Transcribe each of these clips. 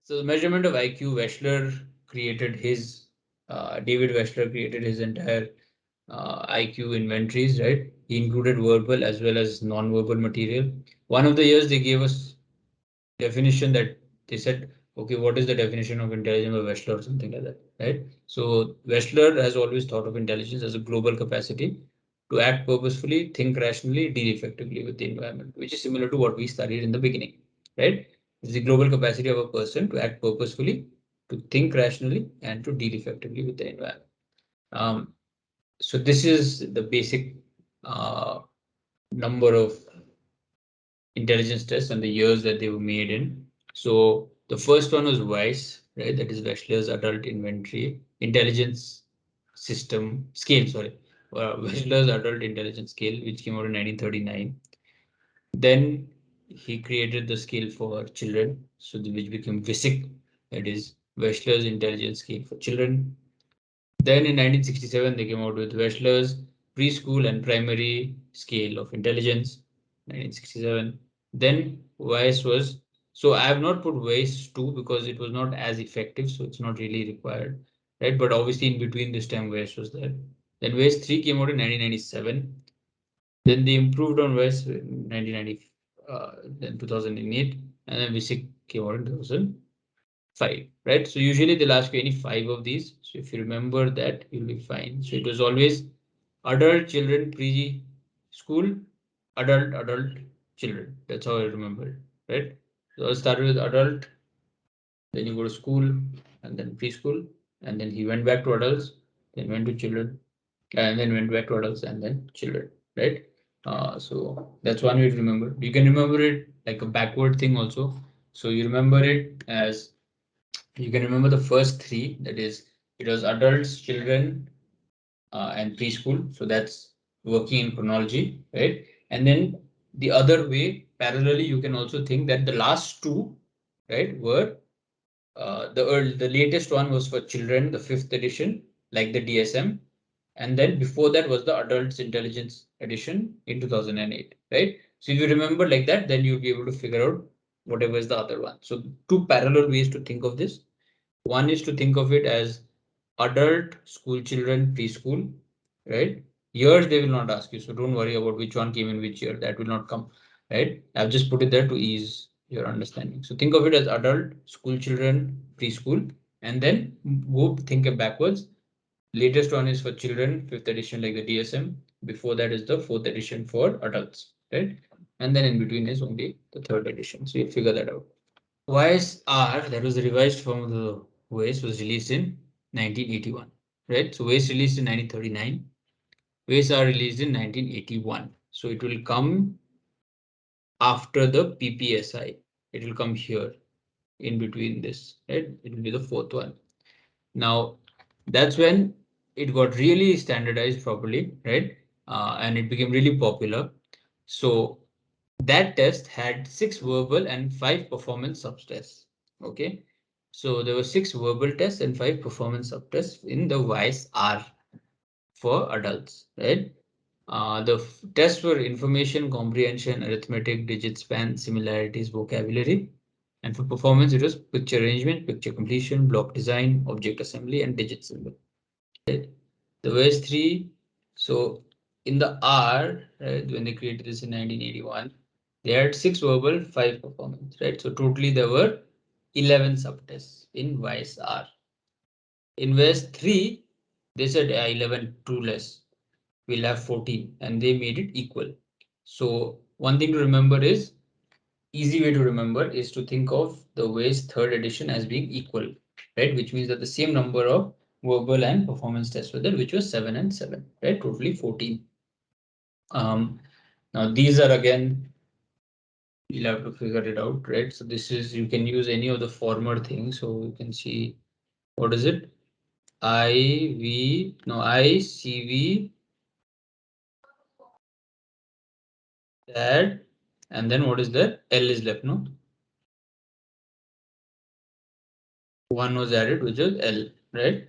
So the measurement of IQ, David Wechsler created his entire IQ inventories, right? He included verbal as well as non-verbal material. One of the years they gave us definition that they said, okay, what is the definition of intelligence of Wechsler or something like that, right? So Wechsler has always thought of intelligence as a global capacity to act purposefully, think rationally, deal effectively with the environment, which is similar to what we studied in the beginning, right? It's the global capacity of a person to act purposefully, to think rationally, and to deal effectively with the environment. Um, so this is the basic uh, number of intelligence tests and the years that they were made in. So the first one was WISE, right? That is Wechsler's Adult Inventory Intelligence System Scale, sorry. Wechsler's Adult Intelligence Scale, which came out in 1939. Then he created the scale for children, so which became WISIC, that is Wechsler's Intelligence Scale for Children. Then in 1967, they came out with Wechsler's Preschool and Primary Scale of Intelligence, 1967. Then WISE was, so I have not put WISE 2 because it was not as effective, so it's not really required, right? But obviously in between this time WISE was there. Then WISE 3 came out in 1997. Then they improved on WISE in 1990, then 2008, and then WISIC came out in 2005, right? So usually they'll ask you any 5 of these. So if you remember that, you'll be fine. So it was always adult, children, preschool, adult, children. That's how I remember it, right? So I started with adult, then you go to school, and then preschool, and then he went back to adults, then went to children, and then went back to adults, and then children, right? So that's one way to remember. You can remember it like a backward thing also. So you remember it as, you can remember the first three, that is, it was adults, children, and preschool. So that's working in chronology, right? And then the other way, parallelly, you can also think that the last two, right, were the latest one was for children, the fifth edition, like the DSM, and then before that was the Adults Intelligence edition in 2008, right? So if you remember like that, then you'll be able to figure out whatever is the other one. So two parallel ways to think of this. One is to think of it as adult, school children, preschool, right? Years they will not ask you, so don't worry about which one came in which year. That will not come, right? I've just put it there to ease your understanding. So think of it as adult, school children, preschool, and then go think it backwards. Latest one is for children, fifth edition like the DSM. Before that is the fourth edition for adults, right? And then in between is only the third edition. So you figure that out. YSR, that was the revised form of the WASE, was released in 1981, right? So WASE released in 1939, WASE-R released in 1981. So it will come after the PPSI. It will come here in between this, right? It will be the fourth one. Now, that's when it got really standardized properly, right? And it became really popular. So that test had 6 verbal and 5 performance subtests. Okay, so there were 6 verbal tests and 5 performance subtests in the WISE-R for adults, right? The tests were information, comprehension, arithmetic, digit span, similarities, vocabulary. And for performance, it was picture arrangement, picture completion, block design, object assembly, and digit symbol. Right? The WISE-3, so in the R, right, when they created this in 1981, they had 6 verbal, 5 performance, right? So totally there were 11 subtests in WISE-R. In WISE-3, they said 11, too less. We'll have 14, and they made it equal. So one thing to remember is, easy way to remember is to think of the WISE third edition as being equal, right? Which means that the same number of verbal and performance tests were there, which was 7 and 7, right? Totally 14. Now these are again, you'll have to figure it out, right? So this is, you can use any of the former things. So you can see, what is it? ICV, that, and then what is there? L is left, no? One was added, which was L, right?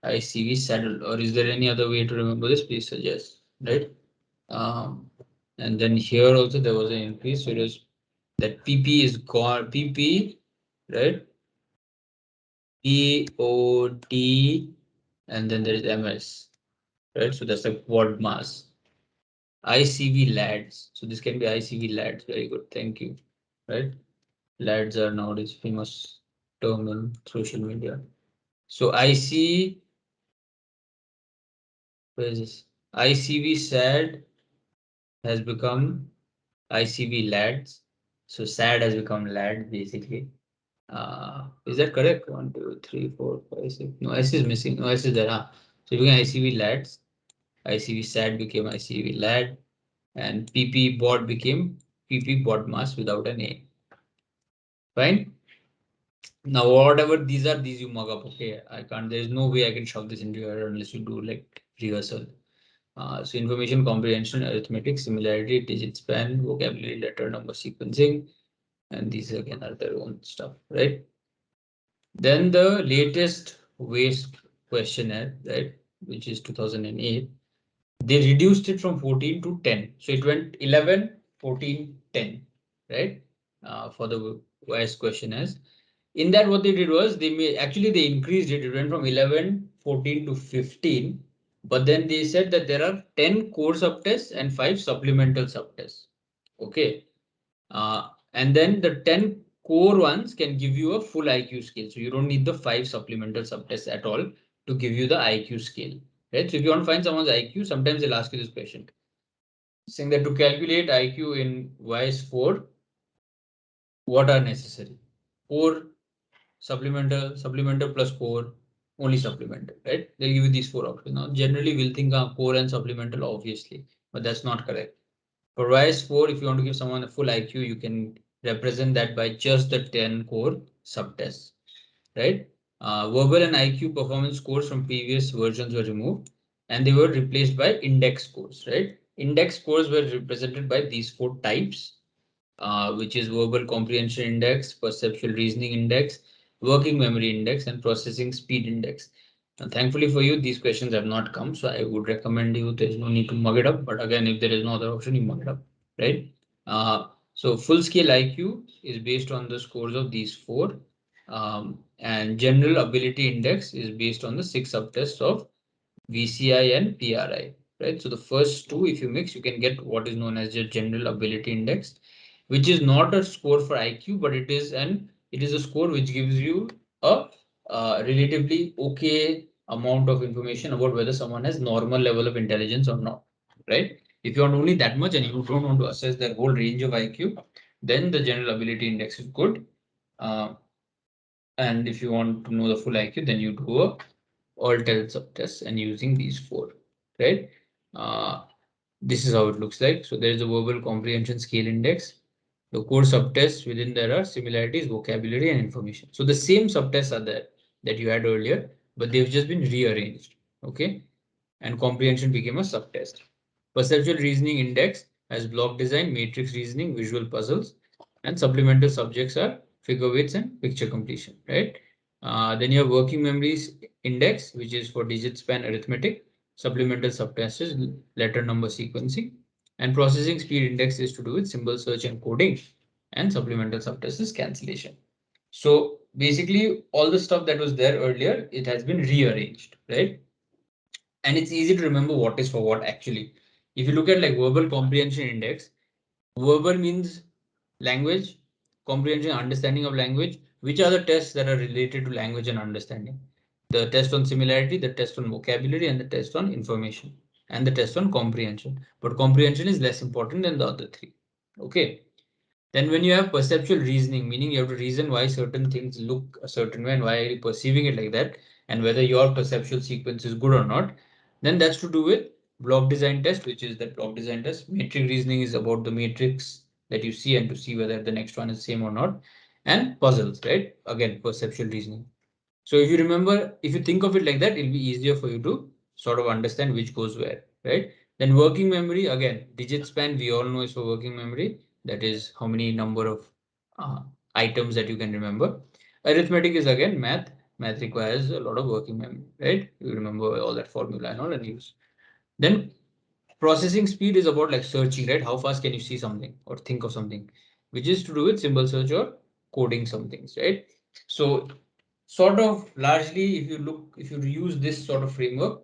ICV saddle, or is there any other way to remember this? Please suggest, right? And then here also there was an increase, so it was that PP is gone, PP, right? DOT, and then there is MS, right? So that's like word mass. ICV lads. So this can be ICV lads. Very good. Thank you. Right? Lads are nowadays famous term in social media. So IC, where is this? ICV SAD has become ICV lads. So SAD has become lad basically. Is that correct? 1, 2, 3, 4, 5, 6. No, S is missing. No, S is there. So it became ICV lads. ICV SAD became ICV lad. And PP bot became PP bot mass without an A. Fine. Now, whatever these are, these you mug up. Okay, I can't. There's no way I can shove this into your head unless you do like rehearsal. So information comprehension, arithmetic, similarity, digit span, vocabulary, letter, number sequencing, and these again are their own stuff, right? Then the latest waste questionnaire, right, which is 2008, they reduced it from 14 to 10. So it went 11, 14, 10, right? For the waste questionnaires. In that, what they did was they increased it. It went from 11, 14 to 15. But then they said that there are 10 core subtests and 5 supplemental subtests. Okay. And then the 10 core ones can give you a full IQ scale. So you don't need the 5 supplemental subtests at all to give you the IQ scale. Right? So if you want to find someone's IQ, sometimes they'll ask you this question. Saying that to calculate IQ in YS4, what are necessary? Core, supplemental plus core, only supplemental, right? They'll give you these 4 options. Now, generally, we'll think core and supplemental, obviously, but that's not correct. For YS4, if you want to give someone a full IQ, you can represent that by just the 10 core subtests, right? Verbal and IQ performance scores from previous versions were removed and they were replaced by index scores, right? Index scores were represented by these 4 types, which is verbal comprehension index, perceptual reasoning index, working memory index, and processing speed index. Now, thankfully for you, these questions have not come, so I would recommend you, there's no need to mug it up. But again, if there is no other option, you mug it up, right? So full scale IQ is based on the scores of these 4. And general ability index is based on the 6 subtests of VCI and PRI, right? So the first 2, if you mix, you can get what is known as your general ability index, which is not a score for IQ, but it is a score which gives you a relatively okay amount of information about whether someone has normal level of intelligence or not, right? If you want only that much and you don't want to assess their whole range of IQ, then the general ability index is good. And if you want to know the full IQ, then you do a all subtests and using these 4, right? This is how it looks like. So there is a verbal comprehension scale index. The core subtests within there are similarities, vocabulary, and information. So the same subtests are there that you had earlier, but they've just been rearranged. Okay. And comprehension became a subtest. Perceptual reasoning index has block design, matrix reasoning, visual puzzles, and supplemental subjects are figure weights and picture completion, right? Then you have working memories index, which is for digit span arithmetic. Supplemental subtest is letter number sequencing, and processing speed index is to do with symbol search and coding, and supplemental subtest is cancellation. So basically, all the stuff that was there earlier, it has been rearranged, right? And it's easy to remember what is for what actually. If you look at like verbal comprehension index, verbal means language, comprehension, understanding of language. Which are the tests that are related to language and understanding? The test on similarity, the test on vocabulary, and the test on information, and the test on comprehension. But comprehension is less important than the other 3. Okay. Then when you have perceptual reasoning, meaning you have to reason why certain things look a certain way and why are you perceiving it like that, and whether your perceptual sequence is good or not, then that's to do with block design test, which is that block design test. Matrix reasoning is about the matrix that you see and to see whether the next one is the same or not. And puzzles, right? Again, perceptual reasoning. So if you remember, if you think of it like that, it'll be easier for you to sort of understand which goes where, right? Then working memory, again, digit span, we all know is for working memory. That is how many number of items that you can remember. Arithmetic is again math. Math requires a lot of working memory, right? You remember all that formula and all and use. Then processing speed is about like searching, right? How fast can you see something or think of something, which is to do with symbol search or coding some things, right? So sort of largely, if you use this sort of framework,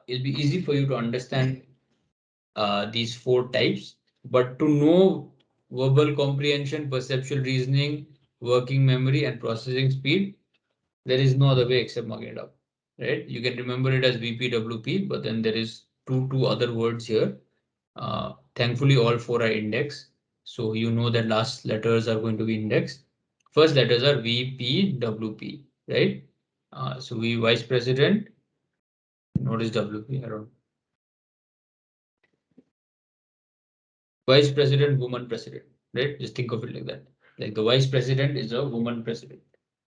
it'll be easy for you to understand these four types. But to know verbal comprehension, perceptual reasoning, working memory, and processing speed, there is no other way except marking it up, right? You can remember it as VPWP, but then there is two other words here. Thankfully, all four are indexed, so you know that last letters are going to be indexed. First letters are VPWP, right? So we vice president. What is WP? I don't. Vice president, woman president, right? Just think of it like that. Like the vice president is a woman president.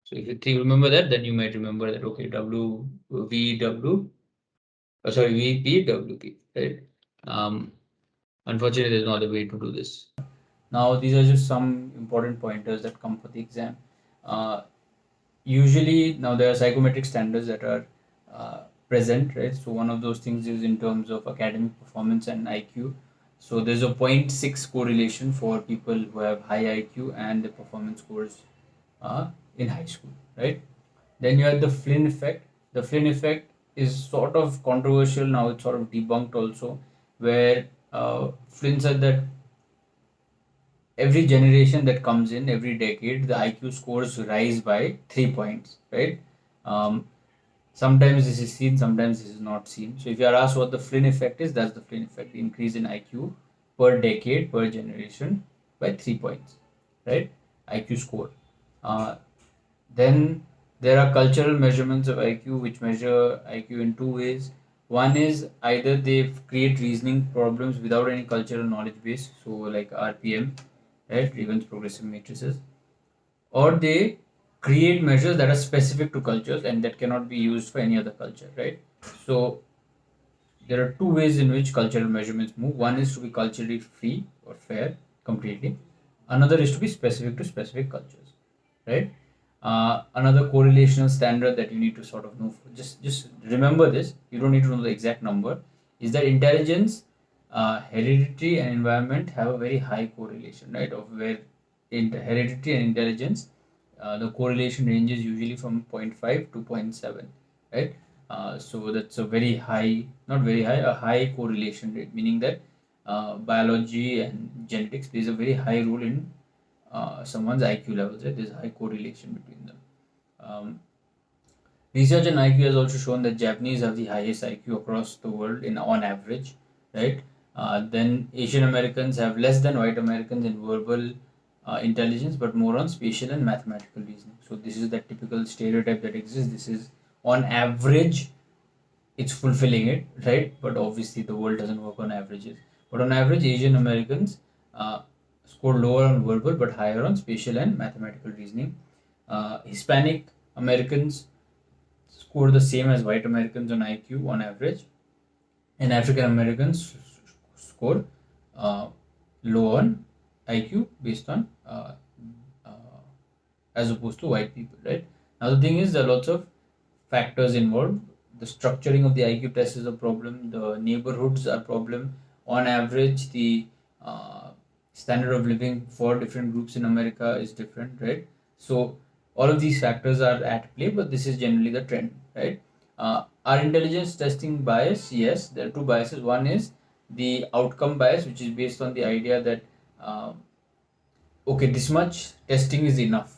So if you remember that, then you might remember that, okay, VPWP, right? Um, Unfortunately, there's no other way to do this. Now, these are just some important pointers that come for the exam. Uh, Usually, now there are psychometric standards that are present, right? So one of those things is in terms of academic performance and IQ. So there's a 0.6 correlation for people who have high IQ and the performance scores in high school, right? Then you have the Flynn effect. The Flynn effect is sort of controversial now. It's sort of debunked also, where Flynn said that every generation that comes in, every decade, the IQ scores rise by 3 points, right? Um, Sometimes this is seen, sometimes this is not seen. So if you are asked what the Flynn effect is, that's the Flynn effect, the increase in IQ per decade, per generation by 3 points, right? IQ score. Then there are cultural measurements of IQ which measure IQ in two ways. One is either they create reasoning problems without any cultural knowledge base, so like RPM, right, Raven's progressive matrices, or they create measures that are specific to cultures and that cannot be used for any other culture, right? So there are two ways in which cultural measurements move. One is to be culturally free or fair completely. Another is to be specific to specific cultures, right? Another correlational standard that you need to sort of know. Just remember this. You don't need to know the exact number. Is that intelligence, heredity, and environment have a very high correlation, right? Of where in heredity and intelligence, the correlation ranges usually from 0.5 to 0.7, right? So that's a very high, not very high, a high correlation rate, meaning that biology and genetics plays a very high role in someone's IQ levels, right? There's a high correlation between them. Um, Research on IQ has also shown that Japanese have the highest IQ across the world in on average, right? Then Asian Americans have less than white Americans in verbal intelligence, but more on spatial and mathematical reasoning. So this is that typical stereotype that exists. This is on average, it's fulfilling it, right? But obviously the world doesn't work on averages. But on average, Asian Americans score lower on verbal but higher on spatial and mathematical reasoning. Hispanic Americans score the same as white Americans on IQ on average, and African Americans score uh, low on IQ based on uh, as opposed to white people, right? Now the thing is there are lots of factors involved. The structuring of the IQ test is a problem. The neighborhoods are a problem. On average, the uh, standard of living for different groups in America is different, right? So all of these factors are at play, but this is generally the trend, right? Our intelligence testing bias, yes, there are two biases. One is the outcome bias, which is based on the idea that uh, okay, this much testing is enough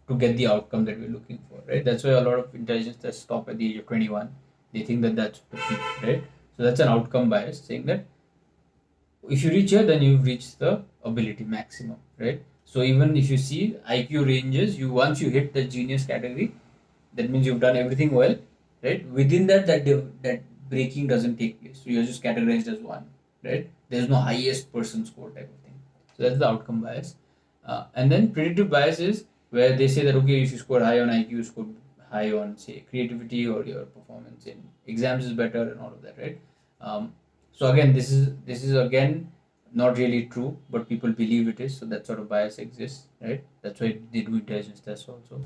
to get the outcome that we're looking for, right? That's why a lot of intelligence tests stop at the age of 21. They think that that's the peak, right? So that's an outcome bias saying that if you reach here, then you've reached the ability maximum, right? So even if you see IQ ranges, you once you hit the genius category, that means you've done everything well, right? Within that, that breaking doesn't take place. So you're just categorized as one, right? There's no highest person score type of thing. So that's the outcome bias. And then predictive bias is where they say that okay, if you score high on IQ, you score high on say creativity or your performance in exams is better and all of that, right? So again, this is again not really true, but people believe it is. So that sort of bias exists, right? That's why they do intelligence tests also.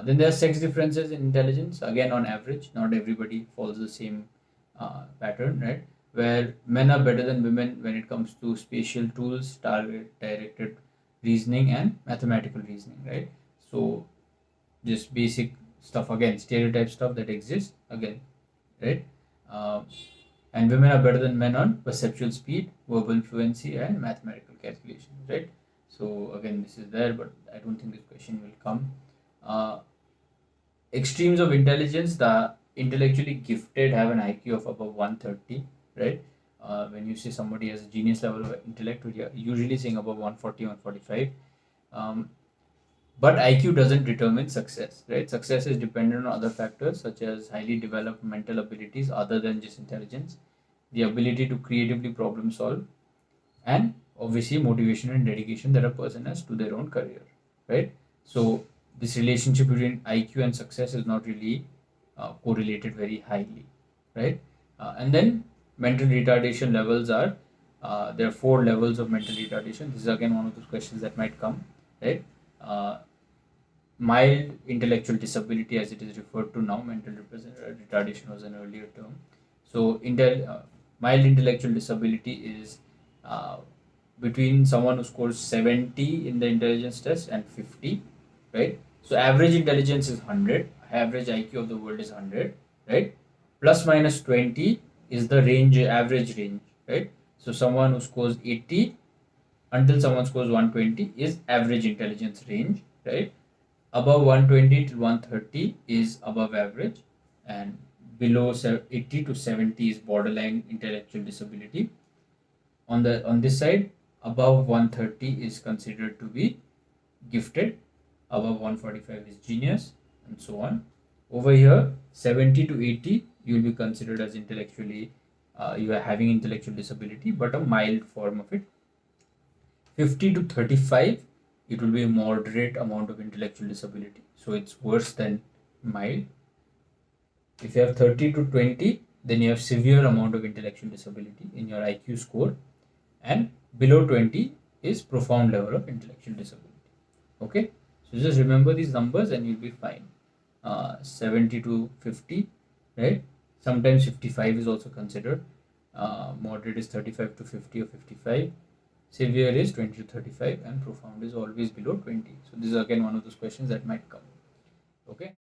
Then there are sex differences in intelligence. Again, on average, not everybody follows the same pattern, right? Where men are better than women when it comes to spatial tools, target directed reasoning, and mathematical reasoning, right? So just basic stuff again, stereotype stuff that exists again, right? And women are better than men on perceptual speed, verbal fluency, and mathematical calculation, right? So again, this is there, but I don't think this question will come. Extremes of intelligence: the intellectually gifted have an IQ of above 130, right? When you say somebody has a genius level of intellect, you're usually saying above 140, 145. But IQ doesn't determine success, right? Success is dependent on other factors such as highly developed mental abilities other than just intelligence, the ability to creatively problem solve, and obviously motivation and dedication that a person has to their own career, right? So this relationship between IQ and success is not really correlated very highly, right? And then mental retardation levels are there are four levels of mental retardation. This is again one of those questions that might come, right? uh, Mild intellectual disability, as it is referred to now. Mental retardation was an earlier term. So mild intellectual disability is uh, between someone who scores 70 in the intelligence test and 50, right? So average intelligence is 100, average IQ of the world is 100, right? Plus minus 20 is the range, average range, right? So someone who scores 80 until someone scores 120 is average intelligence range, right? Above 120 to 130 is above average, and below 80 to 70 is borderline intellectual disability. On this side, above 130 is considered to be gifted, above 145 is genius, and so on. Over here, 70 to 80 you will be considered as intellectually you are having intellectual disability, but a mild form of it. 50 to 35, it will be a moderate amount of intellectual disability, so it's worse than mild. If you have 30 to 20, then you have severe amount of intellectual disability in your IQ score, and below 20 is profound level of intellectual disability. Okay, so just remember these numbers and you'll be fine. 70 to 50, right? Sometimes 55 is also considered. Moderate is 35 to 50 or 55. Severe is 20 to 35, and profound is always below 20. So this is again one of those questions that might come. Okay.